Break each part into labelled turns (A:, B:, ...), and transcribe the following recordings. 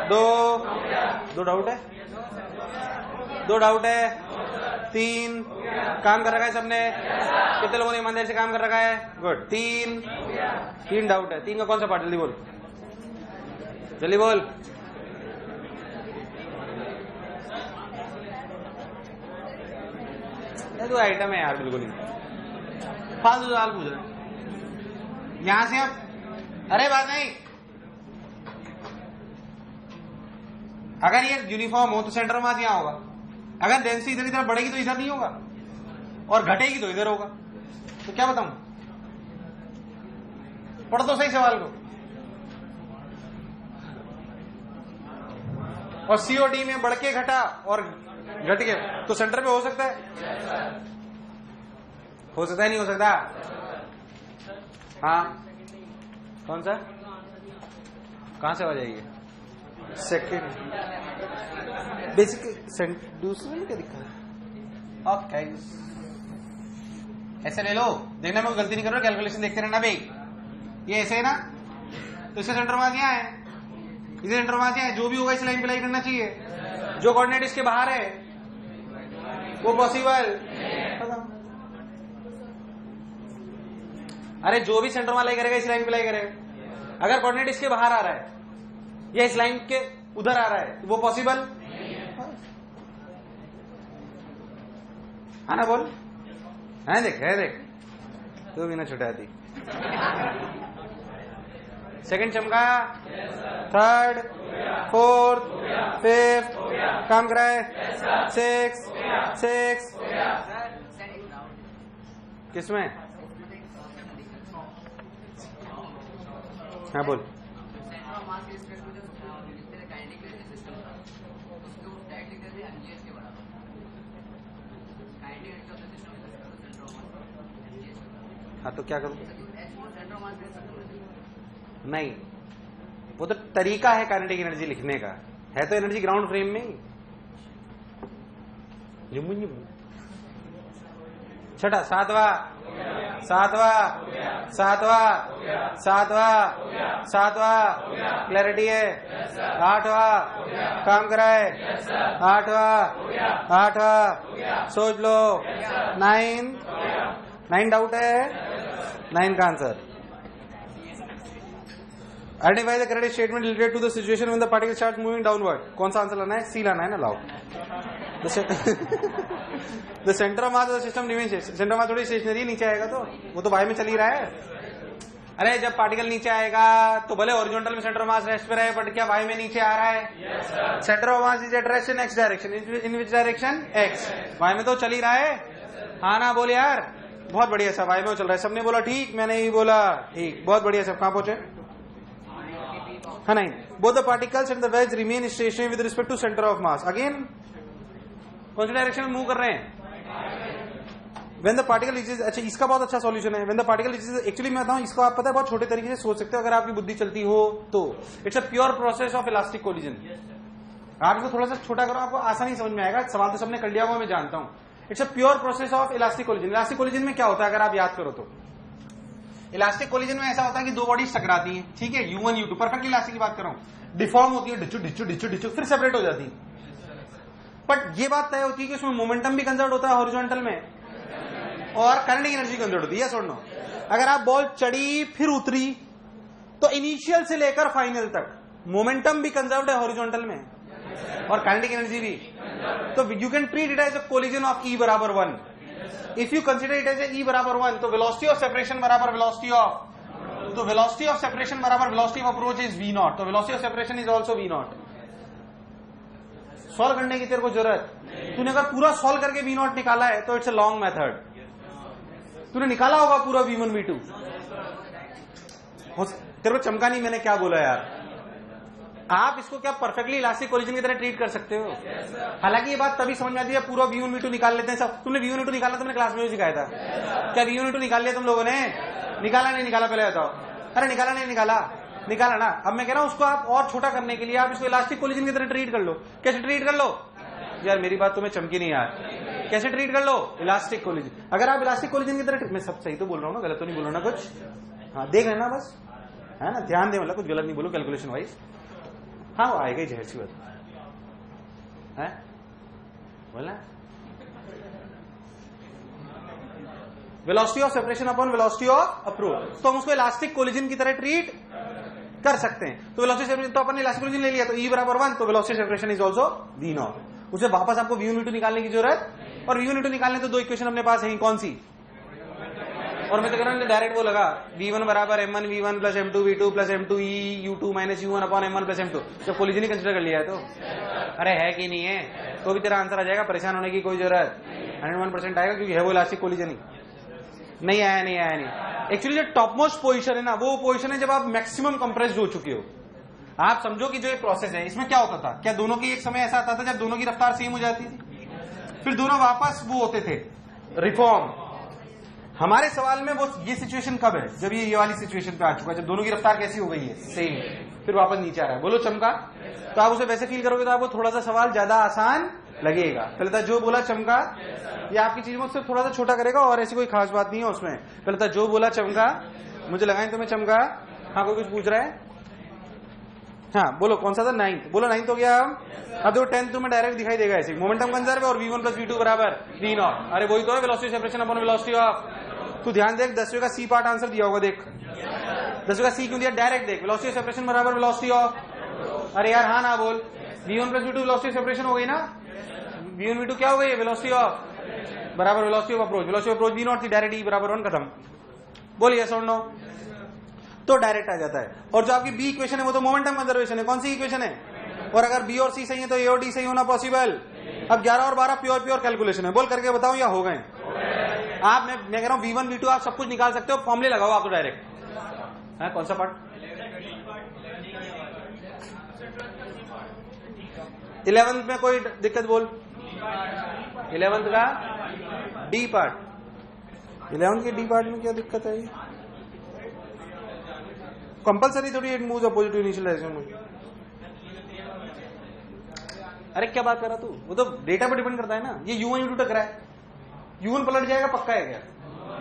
A: दो डाउट है, 2 डाउट है, 3 काम कर रखा है सबने, कितने लोगों ने ईमानदारी से काम कर रखा है? गुड। 3 डाउट है, 3 का कौन सा पार्ट? जल्दी बोल, जल्दी बोल। तो आइटम है यार, बिल्कुल ही फालतू सवाल पूछ रहे यहां से। अब अरे बात नहीं, अगर ये यूनिफॉर्म हो तो सेंटर ऑफ मास यहां होगा, अगर डेंसिटी इधर की तरफ बढ़ेगी तो इधर नहीं होगा, और घटेगी तो इधर होगा। तो क्या बताऊं? पढ़ तो सही सवाल को। और सीओडी में बढ़ के घटा और घट के, तो सेंटर पे हो सकता है? हो सकता है, नहीं हो सकता? हाँ, कौन सा? कहां से हो जाएगी? सेकेंड बेसिक, दूसरे में क्या दिखा है? ओके, ऐसे ले लो, देखना मैं गलती नहीं कर रहा, कैलकुलेशन देखते रहना भाई। ये ऐसे है ना, तो इसका सेंटर मास यहाँ है, इधर सेंटर मास यहाँ है, जो भी होगा इस लाइन पे लाई करना चाहिए। जो कोऑर्डिनेट इसके बाहर है वो पॉसिबल, अरे जो भी सेंटर मास लाई करेगा इस लाइन पे लाई करेगा। अगर कोऑर्डिनेट इसके बाहर आ रहा है या इस लाइन के उधर आ रहा है तो वो पॉसिबल है ना? बोल, है देख, है देख, तो भी ना छुटाती। सेकंड चमका, थर्ड, फोर्थ, फिफ्थ, काम करा है, 6 किसमें? हाँ बोल। हाँ तो क्या करूं? नहीं, वो तो तरीका है काइनेटिक एनर्जी लिखने का, है तो एनर्जी ग्राउंड फ्रेम में ही। छठा, सातवां, क्लैरिटी है। आठवां, काम कराए, आठवां, सोच लो। 9 डाउट है, 9 का answer. Identify the correct statement related to the situation when the particle starts moving downward. कौन सा आंसर लाना है? सी लाना है ना, लाओ। The center of mass of the system remains. Centre of मास थोड़ी स्टेशनरी नीचे आएगा, तो वो तो वाई में चल ही रहा है। अरे जब पार्टिकल नीचे आएगा तो भले हॉरिजॉन्टल में सेंटर ऑफ मास रेस्ट पे रहे, बट क्या वाई में नीचे आ रहा है? Centre of mass is at rest in x direction. In which direction? X. Y में तो चल ही रहा है, हाँ ना? बोल यार, बहुत बढ़िया सब वाई में चल रहा है। सबने बोला ठीक, मैंने ही बोला ठीक, बहुत बढ़िया। सब कहां पहुंचे? हाँ, नहीं। Both the particles and the wedge remain stationary with respect to centre of mass. Again कौन सी डायरेक्शन में मूव कर रहे हैं? When the particle reaches, अच्छा इसका बहुत अच्छा सॉल्यूशन है। When the particle reaches, actually मैं बताऊं इसको, आप पता है बहुत छोटे तरीके से सोच सकते हो अगर आपकी बुद्धि चलती हो तो। It's a pure process of elastic collision. आप इसको थोड़ा सा छोटा करो, आपको आसानी समझ में आएगा। सवाल तो सबने कर लिया होगा, मैं जानता हूं। It's a pure process of elastic collision. Elastic collision में क्या होता है अगर आप याद करो तो? इलास्टिक कोलिजन में ऐसा होता है कि दो बॉडीज टकराती हैं, ठीक है, U1 U2, परफेक्ट इलास्टिक की बात कर रहा हूं। डिफॉर्म होती है, डिचू, फिर सेपरेट हो जाती है। बट ये बात तय होती है कि उसमें मोमेंटम भी कंजर्व होता है हॉरिजॉन्टल में, और काइनेटिक एनर्जी कंजर्व होती है। यस और नो? अगर आप बॉल चढ़ी फिर उतरी तो इनिशियल से लेकर फाइनल तक मोमेंटम भी कंजर्व्ड है हॉरिजॉन्टल में, और काइनेटिक एनर्जी भी। तो you can treat it as a collision of E बराबर 1। If you consider it as E बराबर 1 तो वेलोसिटी ऑफ सेपरेशन बराबर वेलोसिटी ऑफ, तो वेलोसिटी ऑफ सेपरेशन बराबर velocity of approach is V0, तो velocity of separation is also V0। Solve करने की तेरे को जरूरत, तूने अगर पूरा सॉल्व करके V0 निकाला है तो इट्स अ लॉन्ग मेथड। तूने निकाला होगा पूरा V1 V2, तेरे को चमका नहीं मैंने क्या बोला यार। आप इसको क्या परफेक्टली इलास्टिक कोलिजन की तरह ट्रीट कर सकते हो। हालांकि ये बात तभी समझ में आती है पूरा V1 V2 निकाल लेते हैं सब। तुमने V1 V2 निकाला, तुमने क्लास में भी सिखाया था क्या? V1 V2 निकाल लिया तुम लोगों ने? निकाला नहीं निकाला? पहले बताओ। अरे निकाला नहीं निकाला? निकाला ना। अब मैं कह रहा हूं उसको आप और छोटा करने के लिए आप इसको इलास्टिक कोलिजन की तरह ट्रीट कर लो। कैसे ट्रीट कर लो यार? मेरी बात तुम्हें चमकी नहीं यार। कैसे ट्रीट कर लो? Elastic collision. अगर आप इलास्टिक कोलिजन की तरह, मैं सब सही तो बोल रहा हूँ ना, गलत तो नहीं बोल रहा ना कुछ? हाँ, देख लेना बस, है ना, ध्यान दे, मतलब कुछ गलत नहीं बोलो कैलकुलेशन वाइज। हाँ वो आएगा ही, जहर सी बात है बोला। Velocity of separation upon velocity of approach, तो हम उसको इलास्टिक कोलिजन की तरह ट्रीट कर सकते हैं। तो वेलोसिटी सेपरेशन, तो अपन ने इलास्टिक कोलिजन ले लिया, तो E बराबर 1, तो velocity separation is also V0। उसे वापस आपको V1 V2 निकालने की जरूरत, और V1 V2 निकालने तो दो इक्वेशन अपने पास है, कौन सी, और मैं तो कह रहा हूं डायरेक्ट वो लगा V1 बराबर M1 V1 plus M2 V2 plus M2 E U2 minus U1 upon M1 plus M2, जब कोलिजन ही कंसिडर कर लिया है तो अरे है कि नहीं है, तो भी तेरा आंसर आ जाएगा, परेशान होने की कोई जरूरत 101% आएगा, क्योंकि है वो इलास्टिक कोलिजन ही। नहीं आया, नहीं आया, नहीं। एक्चुअली जो टॉप मोस्ट पोजिशन है ना, वो पोजिशन है जब आप मैक्सिमम कंप्रेस्ड हो चुके हो। आप समझो कि जो ये प्रोसेस है, इसमें क्या होता था, क्या दोनों की एक समय ऐसा आता था जब दोनों की रफ्तार सेम हो जाती थी, फिर दोनों वापस वो होते थे रिफॉर्म। हमारे सवाल में वो ये सिचुएशन कब है, जब ये वाली सिचुएशन पे आ चुका है, जब दोनों की रफ्तार कैसी हो गई है, सेम, फिर वापस नीचे आ रहा है। बोलो चमका, तो आप उसे वैसे फील करोगे तो आपको थोड़ा सा सवाल ज्यादा आसान लगेगा। पहले था जो बोला चमका, ये आपकी चीज में उससे थोड़ा सा छोटा करेगा, और ऐसी कोई खास बात नहीं है उसमें। पहले था जो बोला चमका, मुझे लगा तुम्हें चमका। हाँ कोई कुछ पूछ रहा है, हाँ बोलो कौन सा था, 9th, बोलो 9th हो गया। अब देखो 10th तुम्हें डायरेक्ट दिखाई देगा ऐसे, मोमेंटम कंजर्व है और V1 प्लस V2 बराबर V0। अरे वही तो है velocity separation upon velocity of. तू ध्यान देख, 10वीं का सी पार्ट आंसर दिया होगा, देख 10वीं का सी क्यों दिया, डायरेक्ट देख, वेलोसिटी सेपरेशन बराबर वेलोसिटी ऑफ। अरे यार हाँ ना बोल, V1 plus V2 velocity separation हो गई ना, V1 V2 क्या हो गई, वेलोसिटी ऑफ बराबर velocity of approach, velocity of approach V0 थी, डायरेक्ट E बराबर 1, खत्म। बोलिए यस और नो, तो डायरेक्ट आ जाता है। और जो आपकी बी इक्वेशन है वो तो मोमेंटम कंजर्वेशन है, कौन सी इक्वेशन है, और अगर बी और सी सही है तो ए और डी सही होना पॉसिबल। अब 11 और 12 प्योर प्योर कैलकुलेशन है, बोल करके बताओ या हो गए आप। मैं कह रहा हूं V1 V2 आप सब कुछ निकाल सकते हो, फॉर्मूले लगाओ आप तो डायरेक्ट। है कौन सा पार्ट, 11th में कोई दिक्कत बोल, 11th का डी पार्ट, 11th के डी पार्ट में क्या दिक्कत है, कंपल्सरी थोड़ी it moves opposite to initial direction. अरे क्या बात कर रहा तू, वो तो डेटा पर डिपेंड करता है ना। ये U1 U2 टकरा है, U1 पलट जाएगा पक्का है क्या,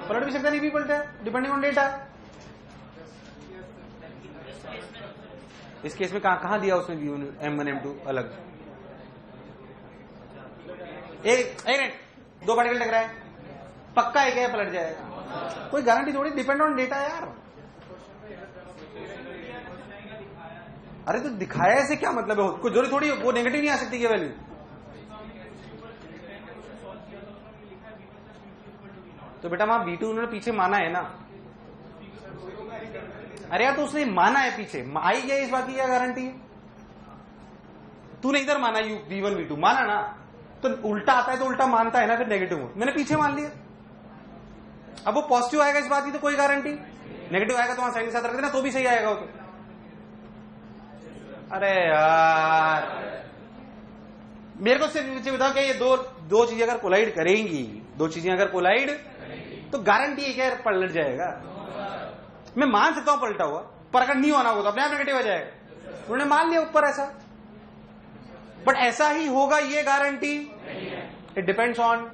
A: पलट भी सकता नहीं भी पलटा है, डिपेंडिंग ऑन डेटा। इस केस में कहां दिया उसने V1 M1 M2 अलग, एक दो पार्टिकल टकरा है, पक्का है क्या पलट जाएगा, कोई गारंटी थोड़ी, डिपेंड ऑन डेटा यार। अरे तो दिखाया ऐसे क्या मतलब है, कोई जरूरी थोड़ी वो नेगेटिव नहीं आ सकती क्या वैल्यू। तो बेटा वहां V2 उन्होंने पीछे माना है ना, अरे यार तो उसने माना है पीछे, आई गया इस बात की क्या गारंटी है, तूने इधर माना V1 V2 माना ना, तो उल्टा आता है तो उल्टा मानता है ना, फिर नेगेटिव मैंने पीछे मान लिया। अब वो पॉजिटिव आएगा इस बात की तो कोई गारंटी, नेगेटिव आएगा तो वहां साइन के साथ रख देना तो भी सही आएगा वो तो। अरे यार मेरे को सिर्फ बताओ क्या ये दो चीजें अगर कोलाइड करेंगी, दो चीजें अगर कोलाइड, तो गारंटी है क्या पलट जाएगा। मैं मान सकता हूं पलटा हुआ, पर अगर नहीं होना होगा तो अपने आप नेगेटिव आ जाएगा। उन्होंने मान लिया ऊपर ऐसा, बट ऐसा ही होगा ये गारंटी, इट डिपेंड्स ऑन,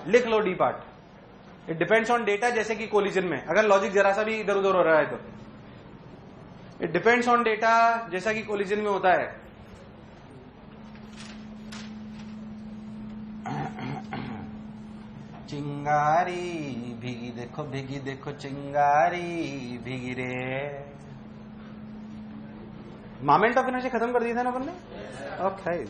A: लिख लो D part, it depends on data. जैसे कि कोलिजन में अगर लॉजिक जरा सा भी इधर उधर हो रहा है तो इट डिपेंड्स ऑन डेटा, जैसा कि कोलिजन में होता है। चिंगारी भीगी देखो चिंगारी भीगी रे। मोमेंट ऑफ इनर्जी खत्म कर दिया था ना अपन ने, ओके।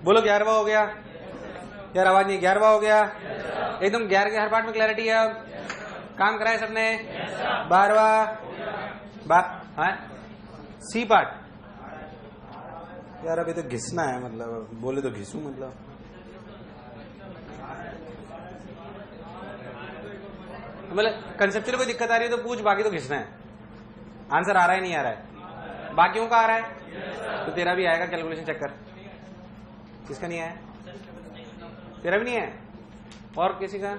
A: बोलो 11वां हो गया यार, आवाज नहीं, 11वां हो गया एकदम, 11 के हर पार्ट में क्लैरिटी है। अब काम कराए सबने, 12वां हाँ सी पार्ट यार, अभी तो घिसना है, मतलब बोले तो घिसू, मतलब कंसेप्चुअल कोई दिक्कत आ रही है तो पूछ, बाकी तो घिसना है। आंसर आ रहा है नहीं आ रहा है, बाकियों का आ रहा है तो तेरा भी आएगा, कैलकुलेशन चेक कर। किसका नहीं आया, तेरा भी नहीं आया, और किसी का।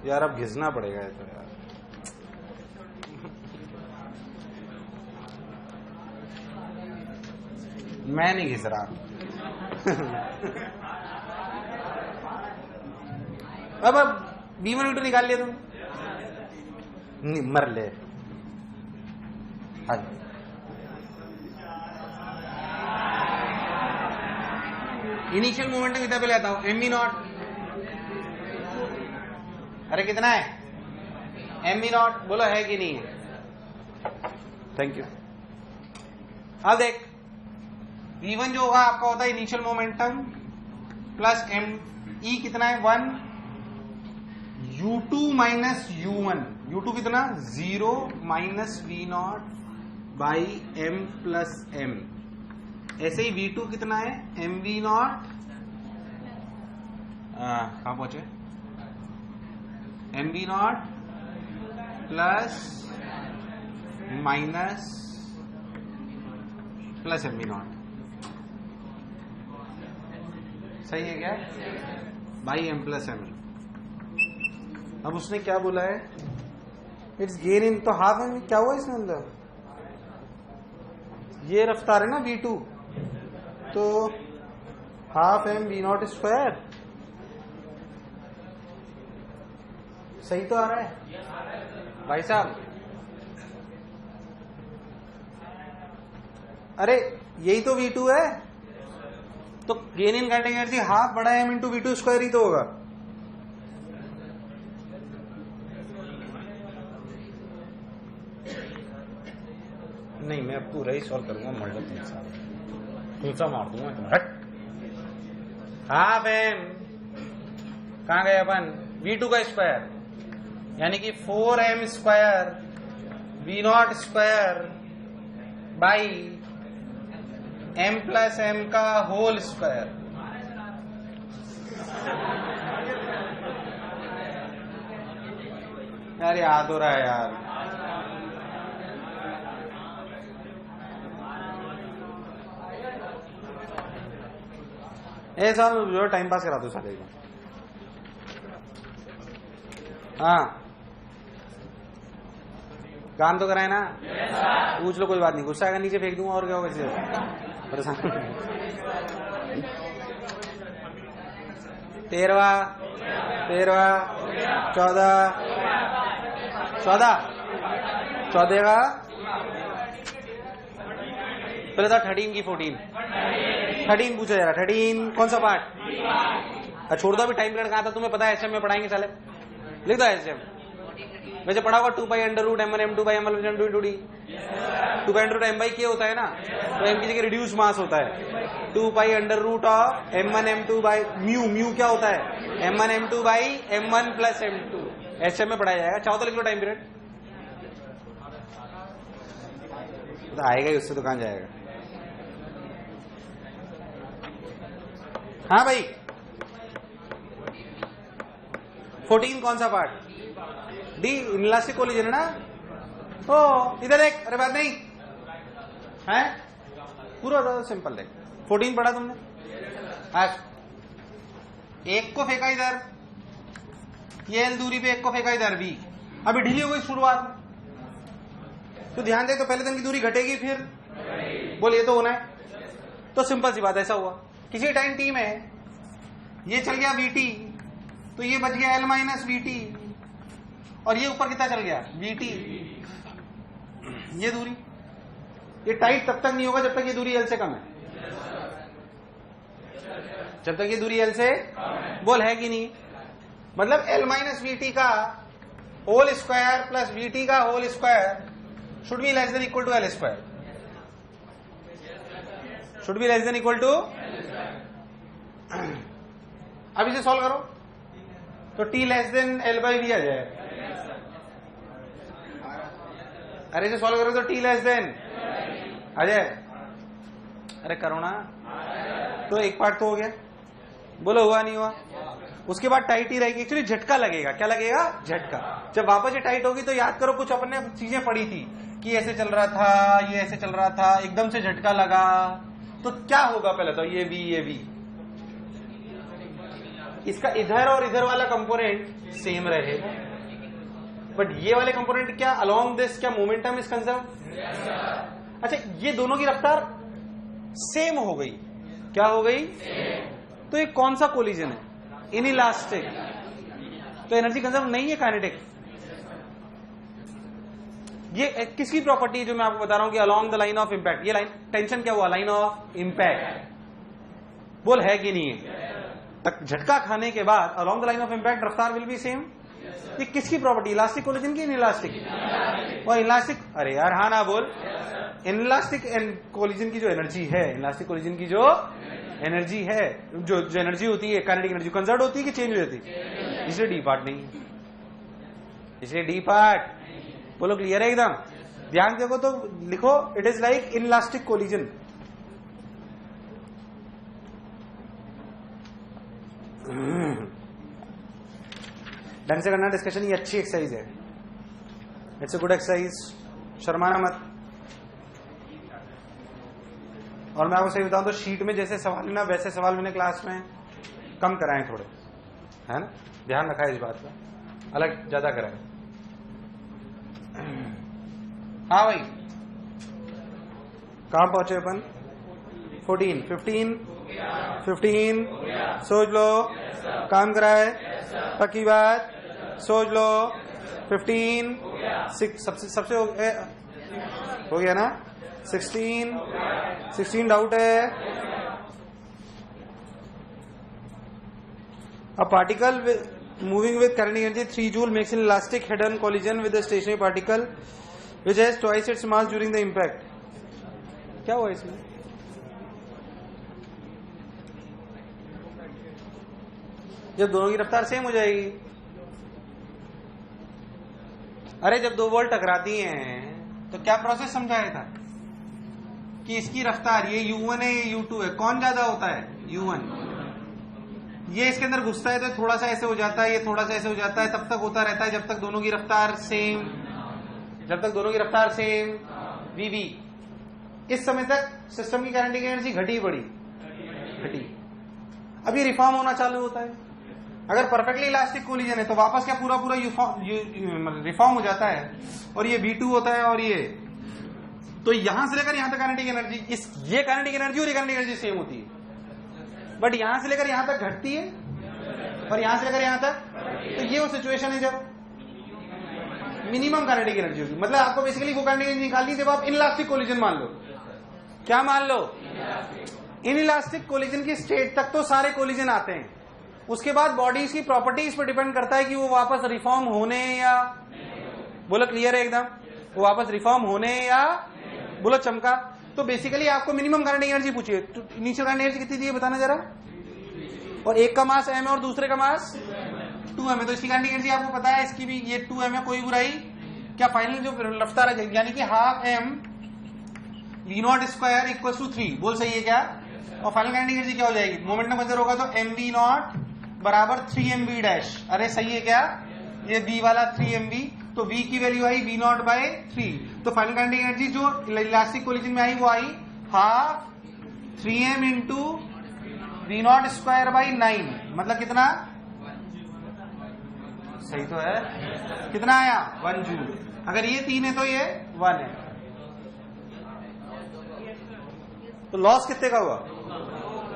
A: यार अब घिसना पड़ेगा ये तो यार। मैं नहीं घिस रहा। अब V1 V2 निकाल लिया तुम, मर ले। हाँ, इनिशियल मोमेंटम कितना पे लेता हूं, mv0। अरे कितना है mv0, बोलो है कि नहीं है? Thank you. अब देख v1 जो होगा आपका होता है इनिशियल मोमेंटम प्लस e कितना है 1, u2 माइनस u1, u2 कितना 0 minus v0 by m plus m। ऐसे ही v2 कितना है mv0, कहां पहुंचे, mv0 plus minus plus mv0, सही है क्या, बाई m प्लस m। अब उसने क्या बोला है, इट्स गेन इन, तो हाफ एम, क्या हुआ इसमें अंदर, ये रफ्तार है ना v2, तो हाफ एम v0 स्क्वायर, सही तो आ रहा है भाई साहब। अरे यही तो v2 है, तो gain in kinetic energy half बड़ा m इंटू v2 स्क्वायर ही तो होगा। नहीं, मैं अब पूरा ही सॉल्व करूंगा, मर्डर तुलसा मार दूंगा तुम, हट। हाफ एम कहां गए अपन, v2 का स्क्वायर, यानी कि 4m square v0 square by m plus m का होल स्क्वायर। यार याद हो रहा है यार, ऐसा जो टाइम पास करा दो सारे को। हाँ, काम तो कराए ना, पूछ लो, कोई बात नहीं, गुस्सा आएगा नीचे फेंक दूंगा, और क्या होगा इसे परेशान। 13 14 का पहले था 13 की 13 पूछा जा रहा, 13 कौन सा पार्ट, छोड़ दो अभी, टाइम पीरियड कहा था तुम्हें पता है, एचएम में पढ़ाएंगे साले, लिख दो एचएम। वैसे पढ़ा होगा 2 pi under root m1 m2 by m1 m2 2d, 2 pi under root m by k होता है ना, तो m की जगह रिड्यूस मास होता है, 2 pi under root of m1 m2 by mu क्या होता है m1 m2 by m1 plus m2, HM में पढ़ाया जाएगा। चाहो तो लिख लो टाइम पीरियड, तो आएगा ही, उससे तो कहां जाएगा। हाँ भाई, 14 कौन सा पार्ट, डी इलास्टिक कोलिजन है ना, ओ इधर देख, अरे बात नहीं है, पूरा सिंपल देख, 14 पढ़ा तुमने, आज एक को फेंका इधर, ये एल दूरी पे एक को फेंका इधर भी, अभी ढीली हो गई शुरुआत में, तो ध्यान दे, तो पहले तो इनकी दूरी घटेगी, फिर बोल ये तो होना है, तो सिंपल सी बात, ऐसा हुआ किसी टाइम टी में, ये चल गया वीटी, तो ये बच गया एल माइनस वीटी, और ये ऊपर कितना चल गया वीटी, ये दूरी, ये टाइट तब तक नहीं होगा जब तक ये दूरी एल से कम है, जब तक ये दूरी एल से, बोल है कि नहीं, मतलब एल माइनस वीटी का होल स्क्वायर प्लस वीटी का whole square should be less than equal to L square, should be less than equal to. अब इसे सॉल्व करो तो t less than L by V आ जाए, अरे इसे सॉल्व करो तो t लेस देन आ जाए, अरे करो ना, तो एक पार्ट तो हो गया, बोलो हुआ नहीं हुआ, उसके बाद टाइट ही रहेगी, एक्चुअली झटका लगेगा, क्या लगेगा, झटका, जब वापस ये टाइट होगी तो याद करो कुछ अपने चीजें पड़ी थी कि ऐसे चल रहा था, ये ऐसे चल रहा था, एकदम से झटका लगा, तो क्या होगा, पहले तो ये v, इसका इधर और इधर वाला कंपोनेंट सेम रहेगा, बट ये वाले कंपोनेंट क्या अलोंग दिस, क्या मोमेंटम इज कंजर्व, अच्छा ये दोनों की रफ्तार सेम हो गई। क्या हो गई? तो ये कौन सा कोलिजन है? इनइलास्टिक। तो एनर्जी कंजर्व नहीं है, काइनेटिक। ये किसकी प्रॉपर्टी है जो मैं आपको बता रहा हूं कि along the line of impact, ये लाइन टेंशन क्या हुआ? Line of impact. बोल है कि नहीं है? तक झटका खाने के बाद along the line of impact रफ्तार विल बी सेम। ये किसकी प्रॉपर्टी? इलास्टिक कोलिजन की, इनइलास्टिक? और इलास्टिक, अरे यार हाँ ना बोल। इनइलास्टिक कोलिजन की जो एनर्जी है, इलास्टिक कोलिजन की जो एनर्जी है, जो एनर्जी होती है काइनेटिक एनर्जी, कंजर्व होती है कि चेंज हो जाती है? इसलिए डी पार्ट नहीं, इसलिए डी पार्ट। बोलो क्लियर है एकदम? ध्यान देखो तो लिखो, it is like inelastic collision. ढंग से करना डिस्कशन, ये अच्छी एक्सरसाइज है, इट्स अ गुड एक्सरसाइज, शर्माना मत। और मैं आपको सही बताऊं तो शीट में जैसे सवाल ना वैसे सवाल मैंने क्लास में कम कराए थोड़े, है ना? ध्यान रखा है इस बात का, अलग ज्यादा कराए। हाँ भाई, कहां पहुंचे अपन? 14, 15 सोच लो, काम कराए, पक्की बात, सोच लो। 15 सबसे हो गया ना? 16 डाउट है। A particle moving with kinetic energy 3 joule makes an elastic head-on collision with a stationary particle which has twice its mass during the impact. क्या हुआ इसमें? जब दोनों की रफ्तार सेम हो जाएगी। अरे जब दो बॉल टकराती हैं तो क्या प्रोसेस समझाया था कि इसकी रफ्तार, ये u1 है, ये u2 है, कौन ज्यादा होता है? u1। ये इसके अंदर घुसता है तो थोड़ा सा ऐसे हो जाता है, ये थोड़ा सा ऐसे हो जाता है, तब तक होता रहता है जब तक दोनों की रफ्तार सेम, वीवी। इस समय तक सिस्टम की काइनेटिक एनर्जी घटी बढ़ी? घटी। अब ये रिफॉर्म होना चालू होता है। अगर परफेक्टली इलास्टिक कोलिजन है तो वापस क्या पूरा रिफॉर्म हो जाता है, और ये V2 होता है, और ये तो यहां से लेकर यहां तक काइनेटिक एनर्जी, ये काइनेटिक एनर्जी और ये काइनेटिक एनर्जी सेम होती है, बट यहां से लेकर यहां तक घटती है और यहां से लेकर यहां तक। तो ये वो सिचुएशन है जब मिनिमम काइनेटिक एनर्जी होगी। मतलब आपको बेसिकली वो काइनेटिक एनर्जी निकालनी है जब आप इनइलास्टिक कोलिजन मान लो। क्या मान लो? इनइलास्टिक कोलिजन की स्टेट तक तो सारे कोलिजन आते हैं, उसके बाद बॉडीज की प्रॉपर्टीज पर डिपेंड करता है कि वो वापस रिफॉर्म होने या, बोलो क्लियर है एकदम, वो वापस रिफॉर्म होने या, बोलो चमका। तो बेसिकली आपको मिनिमम काइनेटिक एनर्जी पूछिए, इनिशियल काइनेटिक एनर्जी कितनी दी है बताना जरा, और एक का मास m है और दूसरे का मास 2m है, तो इसकी काइनेटिक एनर्जी आपको पता है, इसकी भी ये 2m है, कोई बुराई क्या? फाइनल जो रफ्तार है यानी कि half m v0 square equal to 3, बोल सही है क्या? और फाइनल काइनेटिक एनर्जी क्या हो जाएगी? मोमेंटम कंजर्व होगा तो mv0 बराबर 3mv डैश। अरे सही है क्या? ये v वाला 3mv, तो v की वैल्यू आई v0 बाय 3, तो फाइनल काइनेटिक एनर्जी जो इलास्टिक कोलिजन में आई वो आई half 3m into v0 square by 9, मतलब कितना? सही तो है, कितना आया? 1 जूल। अगर ये 3 है तो ये 1 है, तो लॉस कितने का हुआ?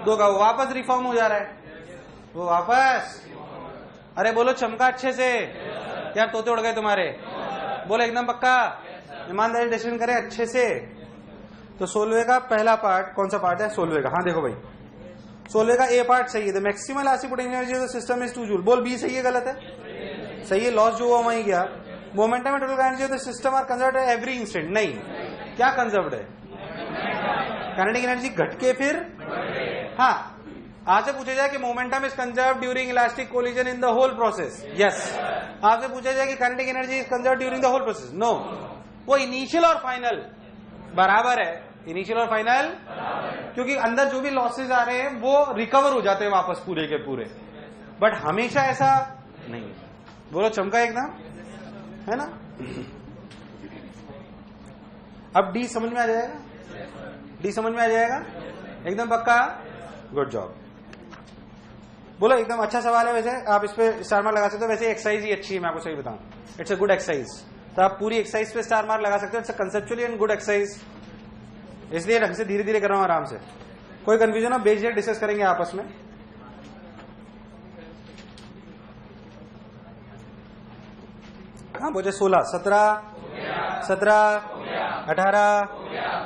A: 2 का। वापस रिफॉर्म हो जा रहा है वो वापस। अरे बोलो चमका अच्छे से यार, तोते उड़ गए तुम्हारे, बोलो एकदम पक्का, ईमानदारी डिस्कशन करें अच्छे से। तो 16वें का पहला पार्ट कौन सा पार्ट है? 16वें का। हाँ देखो भाई, 16वें का ए पार्ट सही है, the maximum elastic potential energy of the system is 2 joule. बोल बी सही है गलत है? सही है, लॉस जो हुआ वहीं गया। Momentum and total energy of the system are conserved at every instant. नहीं, क्या कंजर्व्ड है? काइनेटिक एनर्जी घट के फिर, हाँ आपसे पूछा जाए कि momentum is conserve during elastic collision in the whole process, yes. आपसे पूछा जाए कि kinetic energy is conserve during the whole process, no. वो इनिशियल और फाइनल बराबर है, इनिशियल और फाइनल, क्योंकि अंदर जो भी लॉसेज आ रहे हैं वो रिकवर हो जाते हैं वापस पूरे के पूरे, बट हमेशा ऐसा नहीं। बोलो चमका एकदम, है ना? अब डी समझ में आ जाएगा? डी समझ में आ जाएगा एकदम पक्का? Good job. बोलो एकदम अच्छा सवाल है, वैसे आप इस पे स्टार मार्क लगा सकते हो। वैसे एक्सरसाइज ही अच्छी है, मैं आपको सही बताऊं, इट्स अ गुड एक्सरसाइज, तो आप पूरी एक्सरसाइज पे स्टार मार्क लगा सकते हो। It's a conceptually and good exercise. इसलिए ढंग से धीरे धीरे कर रहा हूं, आराम से। कोई कंफ्यूजन हो बेझिझक डिस्कस करेंगे आपस में। कहां पहुंचे? 16, 17, 18,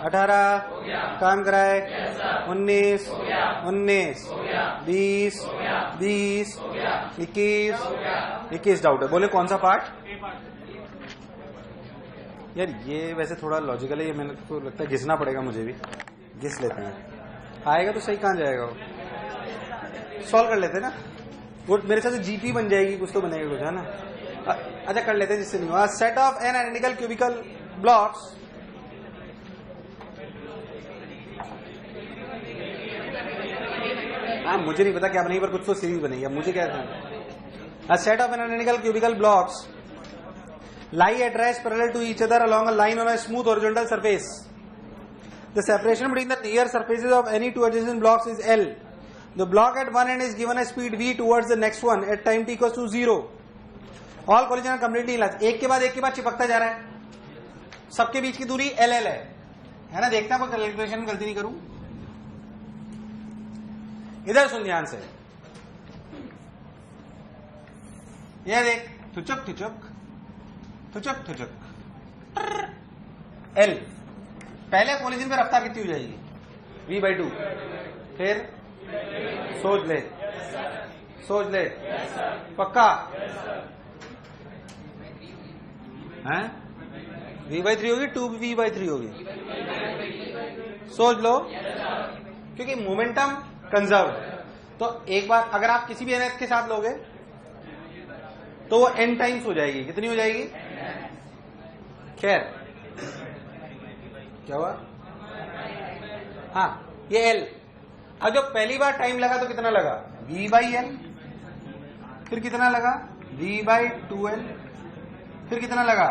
A: 18 काम कराए, 19, 19, 20, 20, 21, 21 डाउट है। बोले कौन सा पार्ट? यार ये वैसे थोड़ा लॉजिकल है, ये मैंने तो लगता है घिसना पड़ेगा, मुझे भी घिस लेते हैं। आएगा तो सही, कहां जाएगा वो? सॉल्व कर लेते हैं ना, वो मेरे साथ जीपी बन जाएगी, कुछ तो बनेगा कुछ, है ना। अच्छा कर लेते हैं जिससे नहीं हुआ। Set of n identical cubical blocks मुझे नहीं पता क्या बनेगी, पर कुछ तो सीरीज बनेगी। अब मुझे क्या था? Set of n identical cubical blocks lie at rest parallel to each other along a line on a smooth horizontal surface. The separation between the near surfaces of any two adjacent blocks is L. The block at one end is given a speed v towards the next one at time t equals to 0. All collision are completely elapsed. एक के बाद चिपकता जा रहा है, सबके बीच की दूरी LL है ना। देखता कोई कैलकुलेशन में गलती नहीं करूं। इधर सुन ध्यान से, यह देख, ठुचक ठुचक ठुचक ठुचक L। पहले कोलिजन पे रफ्तार कितनी हो जाएगी? v/2। फिर सोच ले, सोच ले, पक्का है? v/3 होगी, 2v/3 होगी, सोच लो, क्योंकि मोमेंटम कंजर्व। तो एक बार अगर आप किसी भी एनएस के साथ लोगे तो वो n टाइम्स हो जाएगी। कितनी हो जाएगी? खैर क्या हुआ? हाँ ये L। अब जब पहली बार टाइम लगा तो कितना लगा? v/L। फिर कितना लगा? v/2L। फिर कितना लगा?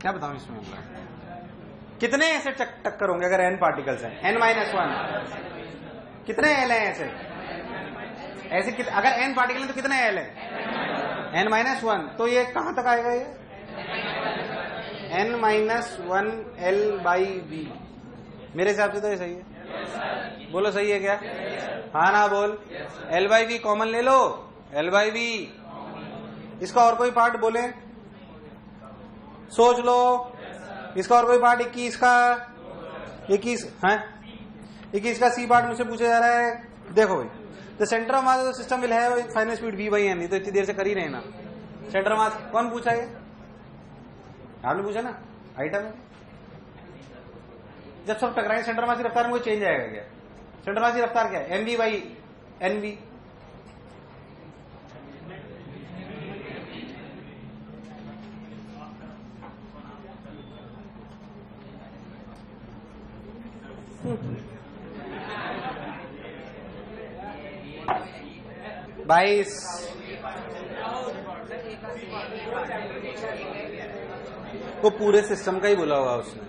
A: क्या बताऊं इसमें? कितने ऐसे टक्कर होंगे अगर n पार्टिकल्स हैं? n-1। कितने L हैं ऐसे? ऐसे अगर n पार्टिकल है तो कितने L है? n-1। तो ये कहां तक आएगा? ये n-1 L/v। मेरे हिसाब से तो ये सही है। बोलो सही है क्या? हाँ ना बोल। L/v कॉमन ले लो, L/v। इसका और कोई पार्ट बोले? सोच लो, इसका और कोई पार्ट? 21 का 21 है, 21 का सी पार्ट मुझसे पूछा जा रहा है। देखो भाई, the centre of mass of the system will have final speed v/m। तो इतनी देर से कर ही रहे ना। सेंटर ऑफ मास कौन पूछा? ये आपने पूछा ना आइटम में। जब सब टकराएंगे सेंटर ऑफ मास की रफ्तार में कोई चेंज आएगा क्या? सेंटर ऑफ मास की रफ्तार क्या है? mv/nv। बाईस। वो पूरे सिस्टम का ही बोला होगा उसने।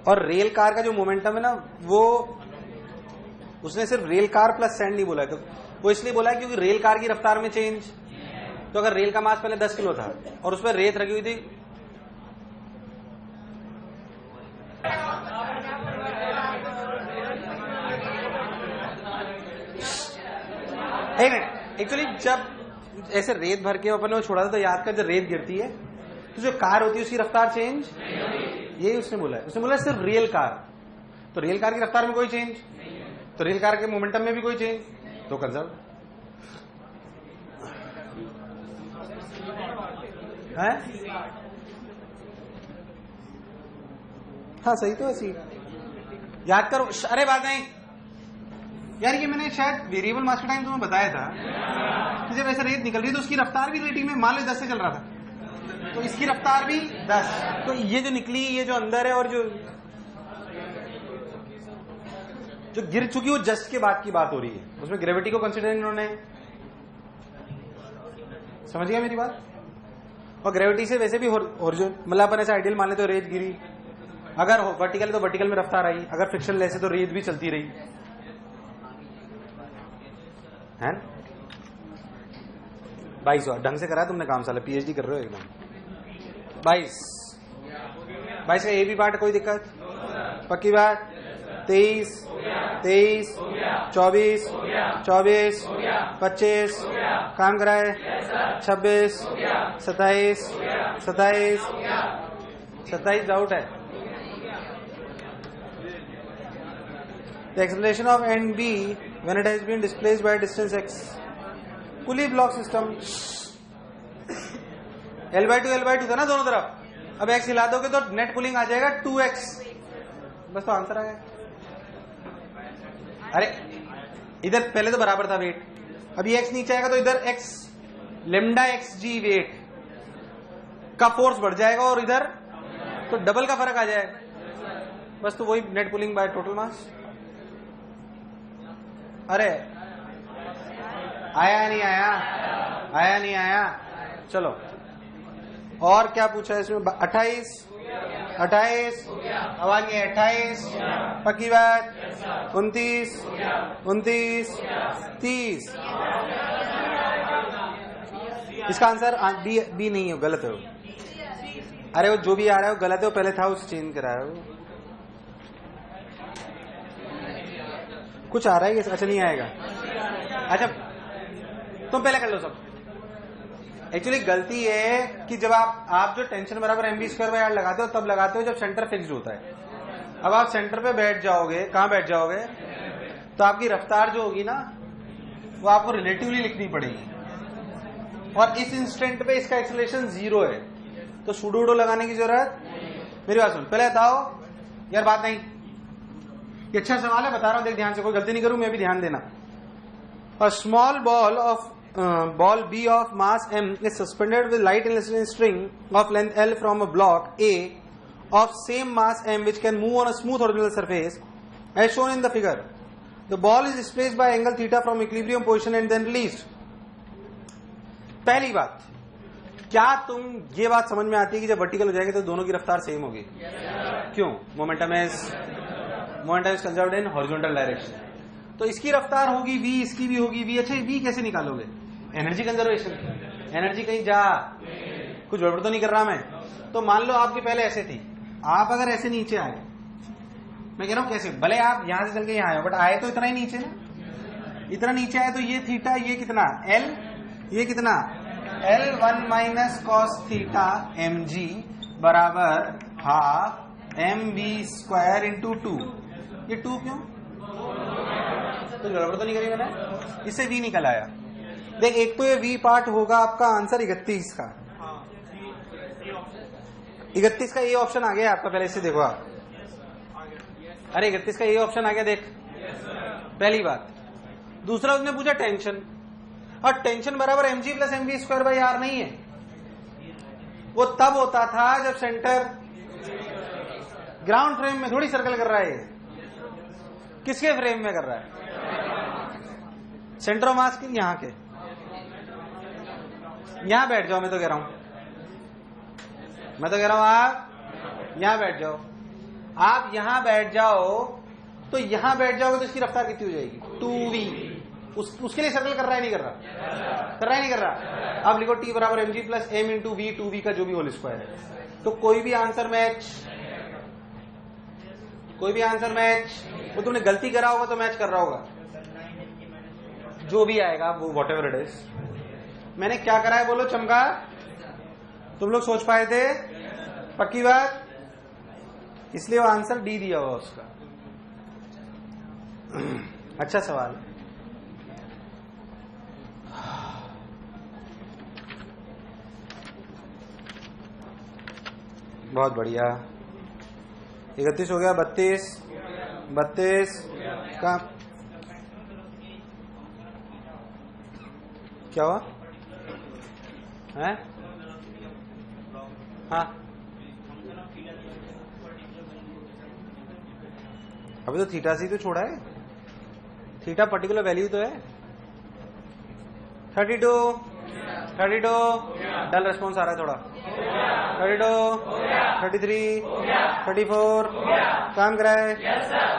A: और रेल कार का जो मोमेंटम है ना, वो उसने सिर्फ रेल कार प्लस सैंड नहीं बोला है। तो वो इसलिए बोला है क्योंकि रेल कार की रफ्तार में चेंज। तो अगर रेल का मास पहले 10 किलो था और उसमें रेत रखी हुई थी, एक्चुअली जब ऐसे रेत भर के अपन ने छोड़ा था तो याद कर, जब रेत गिरती है तो जो कार होती है उसकी रफ्तार चेंज, यही उसने बोला है। उसने बोला सिर्फ रेल कार। तो रेल कार की रफ्तार में कोई चेंज, तो रेल कार के मोमेंटम में भी कोई चेंज, तो कंजर्व है। हाँ सही तो ऐसी याद करो। अरे बात नहीं यार, ये मैंने शायद वेरिएबल मास के टाइम तुम्हें बताया था कि जब ऐसे रेत निकल रही है तो उसकी रफ्तार भी रेटिंग में मान लो 10 से चल रहा था, तो इसकी रफ्तार भी 10। तो ये जो निकली, ये जो अंदर है और जो गिर चुकी, वो जस्ट के बाद की बात हो रही है। उसमें ग्रेविटी को कंसिडर इन्होंने, समझ गया मेरी बात? और ग्रेविटी से वैसे भी मतलब अपन ऐसे आइडियल मान ले तो रेत गिरी, अगर वर्टिकल है तो वर्टिकल में रफ्तार आई, अगर फ्रिक्शन लेस है तो रेत भी चलती रही। है ना? 22 ढंग से करा तुमने काम, साला पीएचडी कर रहे हो एकदम। 22 का ए भी पार्ट, कोई दिक्कत? पक्की बात? 23 24 25 काम कराए, 26 27 डाउट है। The acceleration of end B when it has been displaced by distance x. Pulley block system L/2 था ना दोनों तरफ, अब x हिला दोगे तो नेट पुलिंग आ जाएगा 2x, बस तो आंसर आ गया। अरे इधर पहले तो बराबर था वेट, अब ये x नीचे आएगा तो इधर x लेमडा xg वेट का फोर्स बढ़ जाएगा और इधर तो डबल का फर्क आ जाएगा, बस तो वही net pulling by total mass. अरे आया नहीं आया, चलो और क्या पूछा है इसमें? 28 अब आगे 28 पक्की बात, 29 30। इसका आंसर बी नहीं है, गलत है वो। अरे वो जो भी आ रहा है वो गलत है, वो पहले था उसे चेंज कराया वो। कुछ आ रहा है, अच्छा नहीं आएगा। अच्छा तुम पहले कर लो सब। एक्चुअली गलती है कि जब आप जो टेंशन बराबर mv²/r लगाते हो तब लगाते हो जब सेंटर फिक्स्ड होता है। अब आप सेंटर पे बैठ जाओगे, कहां बैठ जाओगे, तो आपकी रफ्तार जो होगी ना वो आपको रिलेटिवली लिखनी पड़ेगी, और इस इंस्टेंट पे इसका एक्सेलरेशन 0 है, तो सुडो लगाने की जरूरत। मेरी बात सुन, पहले बताओ यार, बात नहीं, ये अच्छा सवाल है, बता रहा हूं, देख ध्यान से, कोई गलती नहीं करूं मैं भी, ध्यान देना। A small ball B of mass m is suspended with light elastic string of length L from a block A of same mass m which can move on a smooth horizontal surface as shown in the figure. The ball is displaced by angle theta from equilibrium position and then released. पहली बात, क्या तुम ये बात समझ में आती है कि जब वर्टिकल हो जाएगी तो दोनों की रफ्तार सेम होगी? क्यों? Momentum is conserved in horizontal direction, तो इसकी रफ्तार होगी v, इसकी भी होगी v। अच्छा v कैसे निकालोगे? एनर्जी कंजर्वेशन, एनर्जी कहीं जा, कुछ गड़बड़ तो नहीं कर रहा मैं? तो मान लो आपकी पहले ऐसे थी, आप अगर ऐसे नीचे आए, मैं कह रहा हूं कैसे, भले आप यहां से चल के यहां आए बट आए तो इतना ही नीचे ना, इतना नीचे आए तो ये थीटा, ये कितना l, ये कितना L1 minus cos theta mg बराबर हाफ mv² इंटू 2। ये 2 क्यों? तो गड़बड़ तो नहीं करी मैंने, इससे v निकल आया। देख एक तो ये v पार्ट होगा आपका आंसर 31 का, 31 का ये ऑप्शन आ गया आपका, पहले इससे देखो आप। अरे 31 का ये ऑप्शन आ गया, देख पहली बात। दूसरा उसने पूछा टेंशन, और टेंशन बराबर mg प्लस mv²/r नहीं है, वो तब होता था जब सेंटर ग्राउंड फ्रेम में थोड़ी सर्कल कर रहा है, किसके फ्रेम में कर रहा है? सेंटर ऑफ मास के, यहां के। यहां बैठ जाओ, मैं तो कह रहा हूं आप यहां बैठ जाओ। आप यहां बैठ जाओ तो यहां बैठ जाओगे तो इसकी रफ्तार कितनी हो जाएगी? 2v। उसके लिए सर्कल कर रहा है नहीं कर रहा? कर रहा है नहीं कर रहा? अब लिखो t बराबर mg plus m into v, 2v का जो भी होल स्क्वायर है। तो कोई भी आंसर मैच, वो तुमने गलती करा होगा तो मैच कर रहा होगा, जो भी आएगा वो वॉट एवर इट इज। मैंने क्या करा है बोलो चमका? तुम लोग सोच पाए थे? पक्की बात? इसलिए वो आंसर डी दिया हुआ उसका। अच्छा सवाल। बहुत बढ़िया। 31 हो गया, 32 का क्या हुआ है? हाँ अभी तो थीटा से तो छोड़ा है, थीटा पर्टिकुलर वैल्यू तो है। 32 डल रेस्पॉन्स आ रहा है थोड़ा। 32, 33, 34, काम कराए,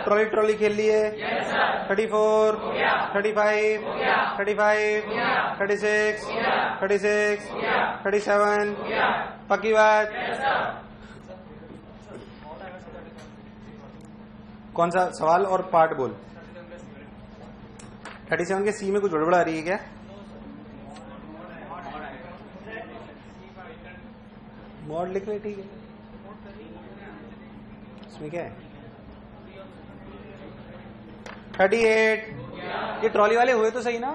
A: ट्रॉली ट्रॉली खेल लिए, 34, 35, 35, 36, 36, 37, पक्की बात। कौन सा सवाल और पार्ट बोल। 37 के सी में कुछ गड़बड़ आ रही है क्या? मॉड लिख रहे, ठीक है। इसमें क्या है? 38, ये ट्रॉली वाले हुए तो सही ना?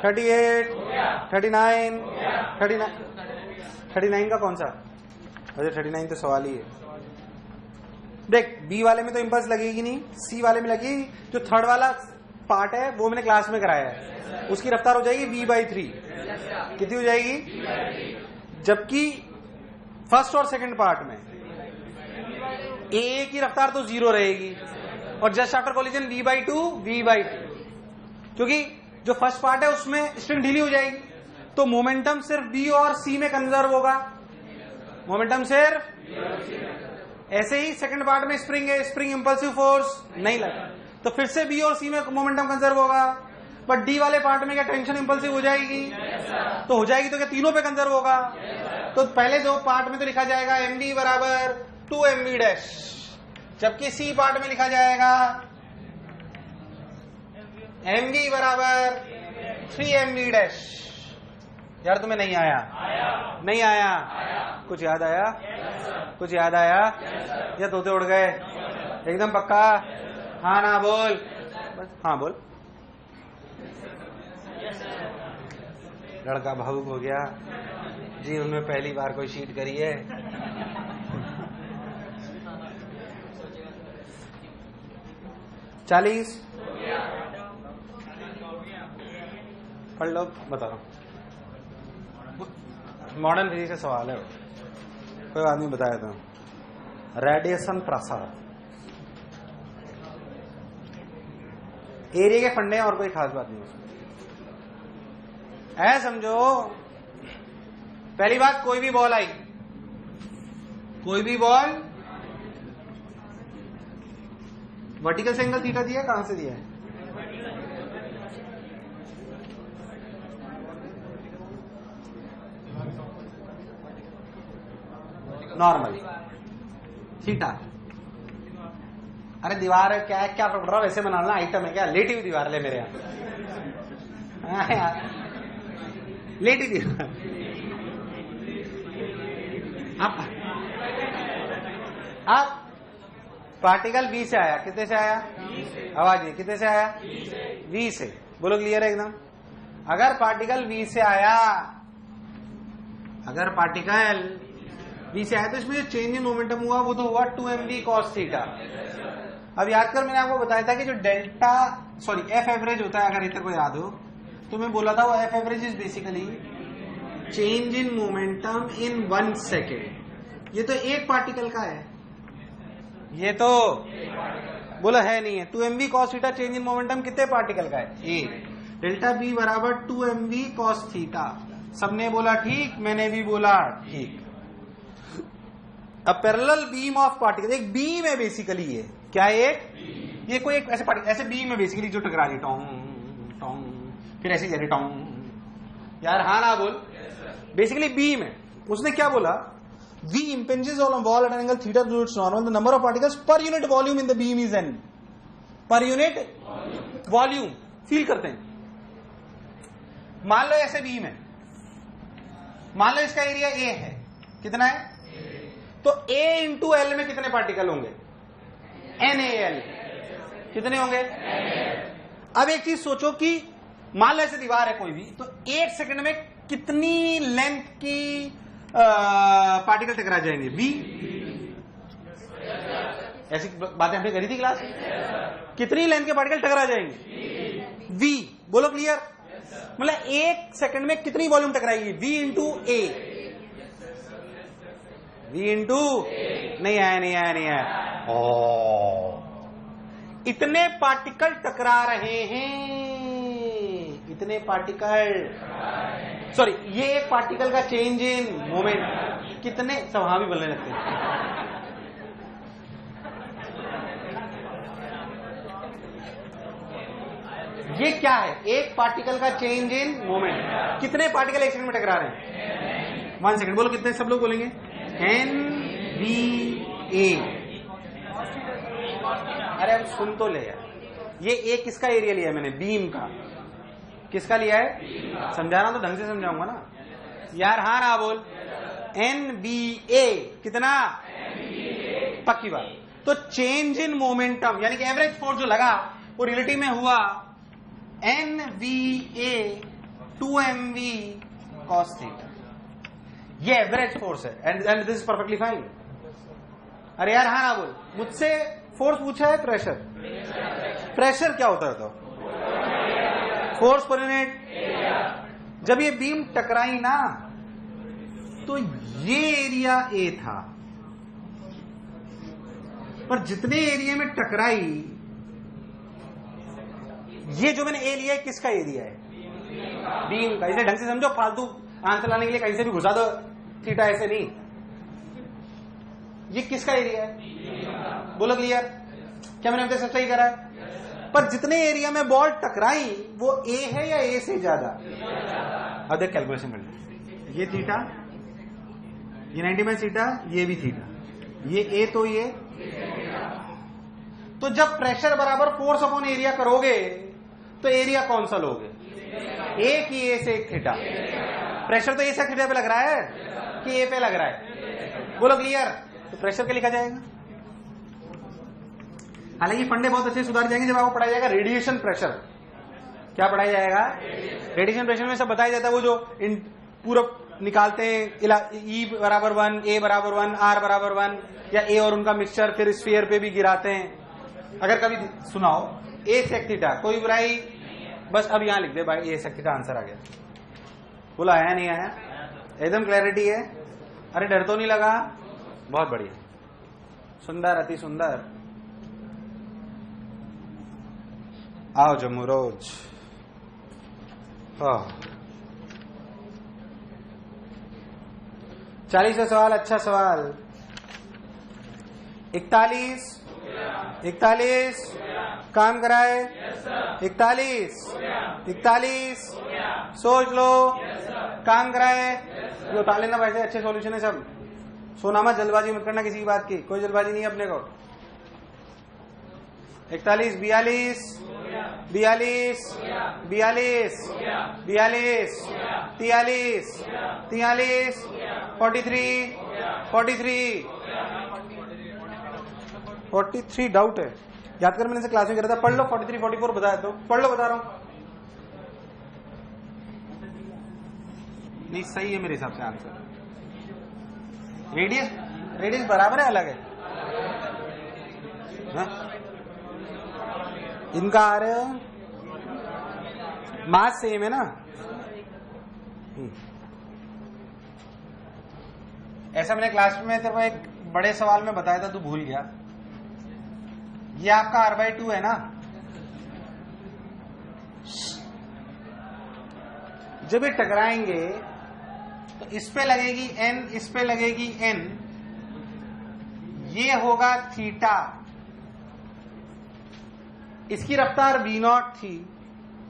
A: 38, 39, 39 का कौन सा? अरे 39 तो सवाल ही है। देख, बी वाले में तो इंपल्स लगेगी नहीं, सी वाले में लगेगी। जो थर्ड वाला पार्ट है वो मैंने क्लास में कराया है, उसकी रफ्तार हो जाएगी v/3। कितनी हो जाएगी? जबकि फर्स्ट और सेकंड पार्ट में ए की रफ्तार तो 0 रहेगी और जस्ट आफ्टर कोलिजन v/2, क्योंकि जो फर्स्ट पार्ट है उसमें स्ट्रिंग ढीली हो जाएगी, तो मोमेंटम सिर्फ बी और सी में कंजर्व होगा। मोमेंटम सिर्फ ऐसे ही सेकंड पार्ट में स्प्रिंग है, स्प्रिंग इंपल्सिव फोर्स नहीं लगा, तो फिर से बी और सी में मोमेंटम कंजर्व होगा। बट डी वाले पार्ट में क्या टेंशन इंपल्सिव हो जाएगी? तो हो जाएगी, तो क्या तीनों पे कंजर्व होगा? तो पहले दो पार्ट में तो लिखा जाएगा md बराबर 2mv डैश, जबकि सी पार्ट में लिखा जाएगा md बराबर 3mv डैश। यार तुम्हें नहीं आया? नहीं आया? कुछ याद आया? कुछ याद आया? या तोते उड़ गए? एकदम पक्का? हाँ ना बोल, हाँ बोल। लड़का भावुक हो गया, जीवन में पहली बार कोई शीट करी है। चालीस पढ़ लो, बता रहा हूं। मॉडर्न फिजिक्स का सवाल है, कोई आदमी बताया था। रेडिएशन प्रसार, एरिया के फंडे और कोई खास बात नहीं उसमें। ऐ समझो, पहली बात, कोई भी बॉल आई, कोई भी बॉल, वर्टिकल से एंगल थीटा दिया, कहां से दिया है? Normal theta. अरे दीवार है क्या, क्या पड़ रहा है? वैसे बना लेना, आइटम है क्या? लेटी हुई दीवार ले मेरे यहाँ। हाँ यार, लेटी दीवार। अब पार्टिकल बी से आया, कितने से आया? आवाज नहीं, कितने से आया? वी से। बोलो क्लियर है एकदम? अगर पार्टिकल वी से आया, अगर पार्टिकल वी से आया तो इसमें जो चेंज इन मोमेंटम हुआ वो तो हुआ 2mv cos थीटा। अब याद कर, मैंने आपको बताया था कि जो डेल्टा एफ एवरेज होता है, अगर इधर को याद हो तो मैं बोला था वो F average is basically change in momentum in 1 second. ये तो एक पार्टिकल का है, ये तो बोला है नहीं है। 2mv cos theta change in momentum कितने पार्टिकल का है? एक। डेल्टा बी बराबर 2mv cos थीटा। सबने बोला ठीक, मैंने भी बोला ठीक। अब पैरेलल बीम ऑफ पार्टिकल, एक बीम है बेसिकली, ये क्या है? एक ये कोई एक ऐसे पार्टिकल, ऐसे बीम है बेसिकली जो टकरा रही, टोंग टोंग, फिर ऐसे जा रही टोंग। यार हाँ ना बोल, बेसिकली बीम है। उसने क्या बोला? V impinges on a wall at an angle theta to its normal. The number of particles per unit volume in the beam is n. Per unit volume feel करते हैं। मान लो ऐसे बीम है, मान लो इसका एरिया A है, कितना है? तो A इंटू एल में कितने पार्टिकल होंगे? NaL। कितने होंगे? अब एक चीज सोचो कि मान लो ऐसे दीवार है कोई भी, तो 1 सेकंड में कितनी लेंथ की पार्टिकल टकरा जाएंगे? V। ऐसी बातें हमने करी थी क्लास में। कितनी लेंथ के पार्टिकल टकरा जाएंगे? V। बोलो क्लियर? मतलब 1 सेकंड में कितनी वॉल्यूम टकराएगी? V into A। V into नहीं आया, नहीं आया, नहीं आया। इतने पार्टिकल टकरा रहे हैं, इतने पार्टिकल, सॉरी, ये एक पार्टिकल का चेंज इन मोमेंट, कितने सब हाँ भी बोलने लगते हैं। ये क्या है? एक पार्टिकल का चेंज इन मोमेंट। कितने पार्टिकल एक सेकंड में टकरा रहे हैं? 1 सेकंड। बोलो कितने? सब लोग बोलेंगे NVA। अरे अब सुन तो ले यार, ये ए किसका एरिया लिया है मैंने? बीम का। किसका लिया है? समझाना तो ढंग से समझाऊंगा ना यार। हाँ ना बोल। NBA कितना? पक्की बात। तो चेंज इन मोमेंटम यानी कि एवरेज फोर्स जो लगा वो रिलेटिव में हुआ NVA 2mv cos थीटा। ये एवरेज फोर्स है and this is perfectly fine. अरे यार हाँ ना बोल। मुझसे फोर्स पूछा है प्रेशर। प्रेशर क्या होता है? तो फोर्स पर यूनिट। जब ये बीम टकराई ना तो ये एरिया ए था, पर जितने एरिया में टकराई, ये जो मैंने ए लिया है किसका एरिया है? बीम का। इसे ढंग से समझो, फालतू आंसर लाने के लिए कहीं से भी घुसा दो थीटा, ऐसे नहीं। ये किसका एरिया है? बोलो क्लियर। क्या मैंने अब तक सब सही करा है? पर जितने एरिया में बॉल टकराई वो ए है या ए से ज्यादा? अब देख कैलकुलेशन कर लो। ये थीटा, ये 90 थीटा, ये भी थीटा, ये ए तो ये। तो जब प्रेशर बराबर फोर्स अपॉन एरिया करोगे तो एरिया कौन सा लोगे? ए की ए से एक थीटा। प्रेशर तो ए से थीटा पे लग रहा है कि ए पे लग रहा है? बोलो क्लियर। तो प्रेशर क्या लिखा जाएगा? हालांकि फंडे बहुत अच्छे सुधार जाएंगे जब आपको पढ़ाया जाएगा रेडिएशन प्रेशर। क्या पढ़ाया जाएगा? रेडिएशन प्रेशर में सब बताया जाता है। वो जो इन पूरा निकालते हैं, ई बराबर 1, ए बराबर 1, आर बराबर 1, या ए और उनका मिक्सचर फिर स्फीयर पे भी गिराते हैं। अगर कभी सुनाओ ए सेक थीटा, कोई बुराई, बस अब यहां लिख दे भाई ए सेक थीटा, आंसर आ गया। बोला आया नहीं आया? एकदम क्लैरिटी है। अरे डर तो नहीं लगा? बहुत बढ़िया, सुंदर, अति सुंदर। आओ जम्मू रोज। 40वां सवाल, अच्छा सवाल। 41 काम कराए। 41 सोच लो, काम कराए। ये उतार लेना वैसे, अच्छे सॉल्यूशन है सब। सोना मत, जल्दबाजी मत करना किसी की बात की, कोई जल्दबाजी नहीं है अपने को। 41 42 43 43 43 डाउट है, याद कर मैंने से क्लास में करा था। पढ़ लो 43 44 बताया तो पढ़ लो, बता रहा हूं। नहीं सही है मेरे हिसाब से आंसर। रेडियस बराबर है, अलग है हा? इनका आ रहा है, मास सेम है ना। ऐसा मैंने क्लास में तेरे को एक बड़े सवाल में बताया था, तू भूल गया। ये आपका R/2 है ना। जब ये टकराएंगे तो इस पे लगेगी n, इस पे लगेगी n, ये होगा थीटा। इसकी रफ्तार v0 थी,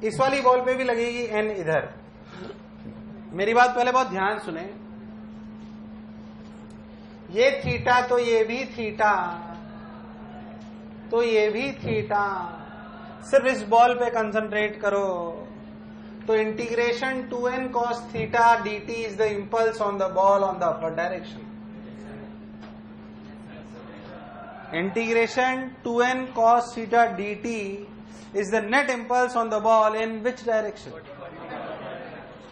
A: इस वाली बॉल पे भी लगेगी n इधर। मेरी बात पहले बहुत ध्यान सुने। ये थीटा तो ये भी थीटा, तो ये भी थीटा। सिर्फ इस बॉल पे कंसंट्रेट करो। तो integration 2n cos theta dt is the impulse on the ball on the upward direction. Integration 2n cos theta dt is the net impulse on the ball in which direction?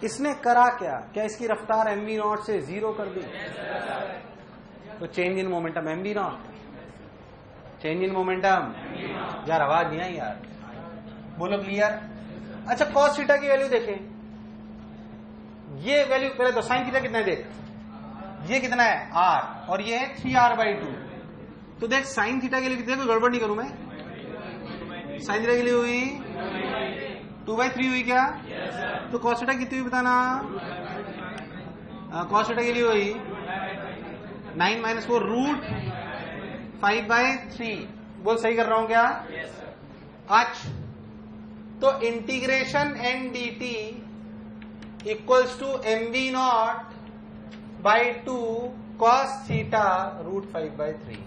A: इसने करा क्या? क्या इसकी रफ्तार mv0 से 0 कर दी? तो change in momentum mv0, change in momentum. यार आवाज नहीं आई यार, बोलो क्लियर। अच्छा cos थीटा की वैल्यू देखें। ये वैल्यू पहले तो साइन थीटा कितना है देख, ये कितना है r, और ये है 3r/2। तो देख साइन थीटा के लिए कितने, कोई गड़बड़ नहीं करूं मैं। साइन थीटा के लिए हुई 2/3 हुई क्या? तो cos थीटा कितनी हुई बताना। cos थीटा के लिए हुई 9 - 4 √5/3। बोल सही कर रहा हूं क्या? अच्छा, तो integration n d t equals to mv0/2 cos theta √5/3।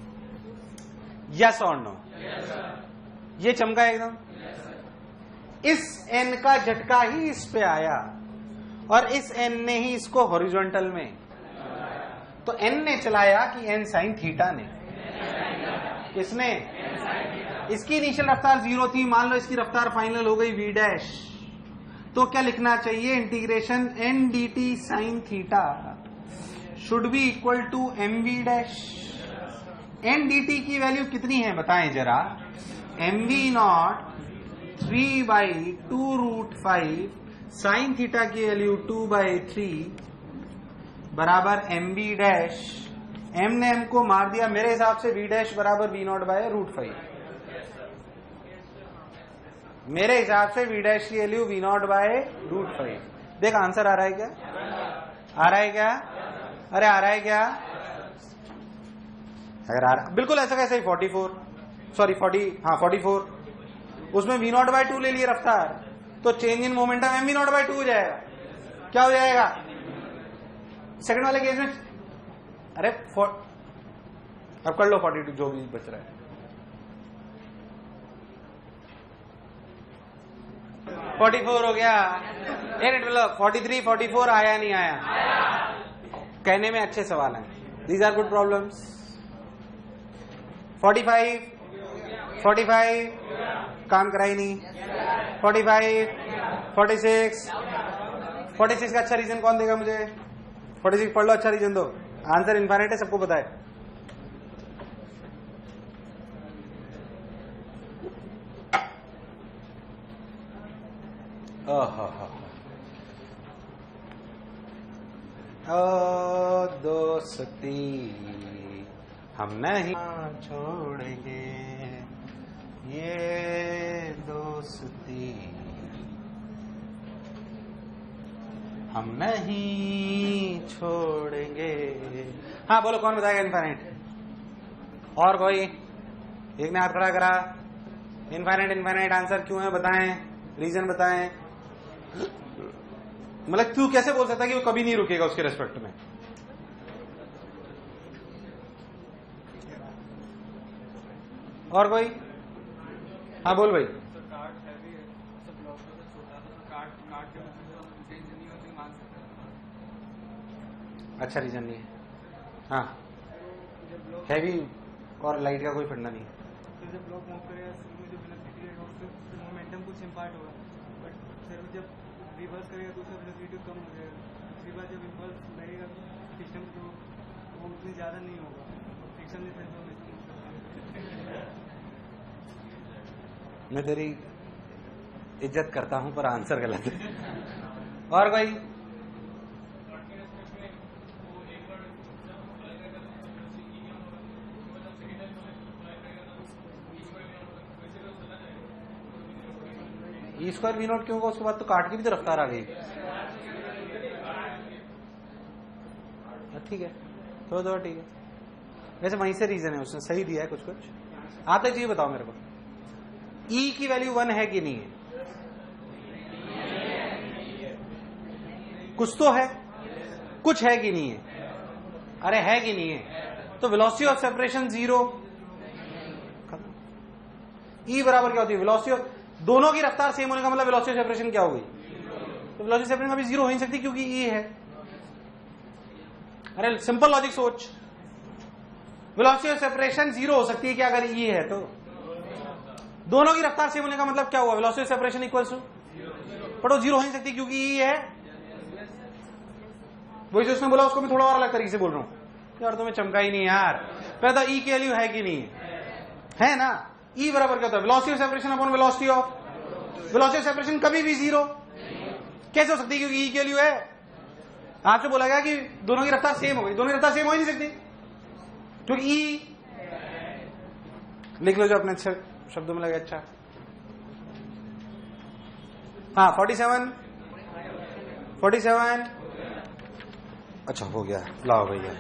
A: Yes और नो? ये चमका एकदम। इस एन का झटका ही इस पे आया और इस एन ने ही इसको हॉरिजॉन्टल में, तो एन ने चलाया कि एन साइन थीटा ने? किसने? इसकी इनिशियल रफ्तार 0 थी, मान लो इसकी रफ्तार फाइनल हो गई v डैश, तो क्या लिखना चाहिए? Integration n d t sine theta should be equal to mv dash. N d t की वैल्यू कितनी है बताएं जरा? mv0 3/2√5 साइन थीटा की वैल्यू 2/3 बराबर mv डैश। m ने m को मार दिया, मेरे हिसाब से v डैश बराबर v0/√5। मेरे हिसाब से v डैश की वैल्यू v0/√5। देख आंसर आ रहा है क्या? आ रहा है क्या? अरे आ रहा है क्या? अगर आ रहा बिल्कुल ऐसा कैसे? 44 उसमें v0/2 ले लिए रफ्तार, तो चेंज इन मोमेंटम mv0/2 हो जाएगा। क्या हो जाएगा सेकंड वाले केस में? अरे अब कर लो 42 जो भी बच रहा है। 44 हो गया। एक मिनट बोलो 43, 44 आया नहीं आया? कहने में अच्छे सवाल हैं। These are good problems. 45 काम करा ही नहीं। 46 का अच्छा रीजन कौन देगा मुझे? 46 पढ़ लो, अच्छा रीजन दो। आंसर इनफाइनाइट है, सबको पता है। ओ दोस्ती हम नहीं छोड़ेंगे, ये दोस्ती हम नहीं छोड़ेंगे। हाँ बोलो, कौन बताएगा इनफाइनाइट? और कोई? एक ने हाथ खड़ा करा। इनफाइनाइट आंसर क्यों है बताएं, रीजन बताएं। मतलब तू कैसे बोल सकता है कि वो कभी नहीं रुकेगा उसके रेस्पेक्ट में? और कोई? हाँ बोल भाई। अच्छा रीजन नहीं है। हाँ हैवी और लाइट का कोई फंडा नहीं है।
B: तो जब ब्लॉक मूव करेगा जो वेलोसिटी है उससे मोमेंटम कुछ इंपार्ट होगा, बट फिर जब रिवर्स करेगा तो उसका वेलोसिटी कम हो जाएगा। दूसरी बार जब इम्पल्स लगेगा सिस्टम तो वो उतनी ज़्यादा नहीं होगा, फ्रिक्शन में
A: मैं तेरी इज्जत करता हूं पर आंसर गलत है। और कोई? E² V0 क्यों होगा? उसके बाद तो काट की भी तो रफ्तार आ गई। ठीक है, थोड़ा ठीक है। वैसे वहीं से रीजन है, उसने सही दिया है कुछ। आप एक चीज बताओ मेरे को, E की वैल्यू 1 है कि नहीं है? कुछ तो है, कुछ है कि नहीं है? अरे है कि नहीं है? तो वेलोसिटी ऑफ सेपरेशन 0। E बराबर क्या होती है? वेलोसिटी ऑफ, दोनों की रफ्तार सेम होने का मतलब वेलोसिटी ऑफ सेपरेशन क्या होगी? तो वेलोसिटी सेपरेशन कभी 0 हो नहीं सकती क्योंकि E है। अरे सिंपल लॉजिक सोच, वेलोसिटी ऑफ सेपरेशन 0 हो सकती है क्या अगर E है? तो दोनों की रफ्तार सेम होने का मतलब क्या हुआ? Velocity of separation equals to, but वो 0 हो नहीं सकती क्योंकि E है। वही जो उसने बोला उसको मैं थोड़ा और अलग तरीके से बोल रहा हूं यार, तुम्हें चमका ही नहीं यार। पहले तो E की वैल्यू है कि नहीं है ना? E बराबर क्या होता है? Velocity of separation upon velocity of, velocity of separation कभी भी 0 कैसे हो सकती है? क्योंकि E की वैल्यू है। आपसे बोला गया कि दोनों की रफ्तार सेम हो गई, दोनों की रफ्तार सेम हो ही नहीं सकती क्योंकि E, लिख लो जो अपने अच्छे शब्दों में लगे। अच्छा हाँ 47 अच्छा हो गया, लाओ भैया।